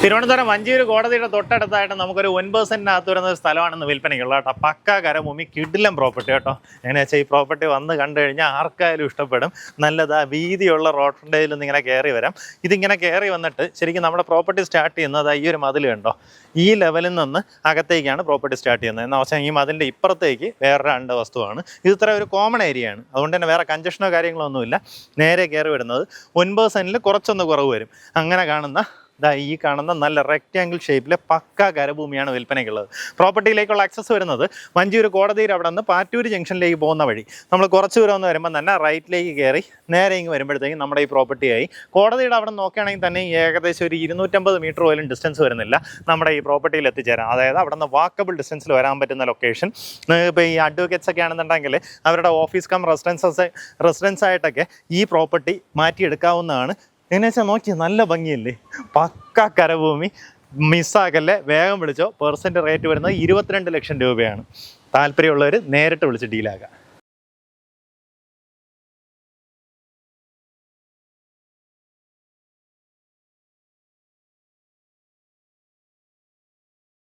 തിരുവനന്തപുരം വഞ്ചിയൂർ കോടതിയുടെ തൊട്ടടുത്തായിട്ട് നമുക്കൊരു 9 സെന്റിനകത്ത് വരുന്ന ഒരു സ്ഥലമാണെന്ന് വിൽപ്പനയ്ക്കുള്ള കേട്ടോ. പക്ക കരഭൂമി, കിടിലം പ്രോപ്പർട്ടി കേട്ടോ. എങ്ങനെയാ വെച്ചാൽ ഈ പ്രോപ്പർട്ടി വന്ന് കണ്ടു കഴിഞ്ഞാൽ ആർക്കായാലും ഇഷ്ടപ്പെടും. നല്ലതാ വീതിയുള്ള റോഡ് ഫ്രണ്ടേജിൽ നിന്ന് ഇങ്ങനെ കയറി വരാം. ഇതിങ്ങനെ കയറി വന്നിട്ട് ശരിക്കും നമ്മുടെ പ്രോപ്പർട്ടി സ്റ്റാർട്ട് ചെയ്യുന്നത് ഈ ഒരു മതിൽ കണ്ടോ, ഈ ലെവലിൽ നിന്ന് അകത്തേക്കാണ് പ്രോപ്പർട്ടി സ്റ്റാർട്ട് ചെയ്യുന്നത്. എന്ന് വെച്ചാൽ ഈ മതിലിൻ്റെ ഇപ്പുറത്തേക്ക് വേറെ 2 വസ്തുവാണ്. ഇത് ഇത്ര ഒരു കോമൺ ഏരിയ ആണ്, അതുകൊണ്ട് തന്നെ വേറെ കഞ്ചക്ഷനോ കാര്യങ്ങളോ ഒന്നുമില്ല. നേരെ കയറി വരുന്നത് 9 സെന്റിൽ കുറച്ചൊന്ന് കുറവ് വരും. അങ്ങനെ കാണുന്ന ഈ കാണുന്ന നല്ല റെക്റ്റാങ്കിൾ ഷേപ്പിലെ പക്ക കരഭൂമിയാണ് വിൽപ്പനയ്ക്കുള്ളത്. പ്രോപ്പർട്ടിയിലേക്കുള്ള ആക്സസ് വരുന്നത് വഞ്ചിയൂർ കോടതിയിൽ അവിടെ നിന്ന് പാറ്റൂർ ജംഗ്ഷനിലേക്ക് പോകുന്ന വഴി. നമ്മൾ കുറച്ച് ദൂരം ഒന്ന് വരുമ്പോൾ തന്നെ റൈറ്റിലേക്ക് കയറി നേരെ ഇങ്ങ് വരുമ്പോഴത്തേക്കും നമ്മുടെ ഈ പ്രോപ്പർട്ടിയായി. കോടതിയുടെ അവിടെ നോക്കുകയാണെങ്കിൽ തന്നെ ഏകദേശം ഒരു 250 മീറ്റർ പോലും ഡിസ്റ്റൻസ് വരുന്നില്ല നമ്മുടെ ഈ പ്രോപ്പർട്ടിയിൽ എത്തിച്ചേരാം. അതായത് അവിടെ നിന്ന് വാക്കബിൾ ഡിസ്റ്റൻസിൽ വരാൻ പറ്റുന്ന ലൊക്കേഷൻ. ഇപ്പോൾ ഈ അഡ്വക്കേറ്റ്സ് ഒക്കെ ആണെന്നുണ്ടെങ്കിൽ അവരുടെ ഓഫീസ് കം റെസിഡൻസ് ആയിട്ടൊക്കെ ഈ പ്രോപ്പർട്ടി മാറ്റിയെടുക്കാവുന്നതാണ്. എന്നുവെച്ചാൽ നോക്കി നല്ല ഭംഗിയല്ലേ, പക്ക കരഭൂമി. മിസ്സാക്കല്ലേ, വേഗം വിളിച്ചോ. പെർസെൻറ്റ് റേറ്റ് വരുന്നത് 22 ലക്ഷം രൂപയാണ്. താല്പര്യമുള്ളവർ നേരിട്ട് വിളിച്ച് ഡീലാക്കാം.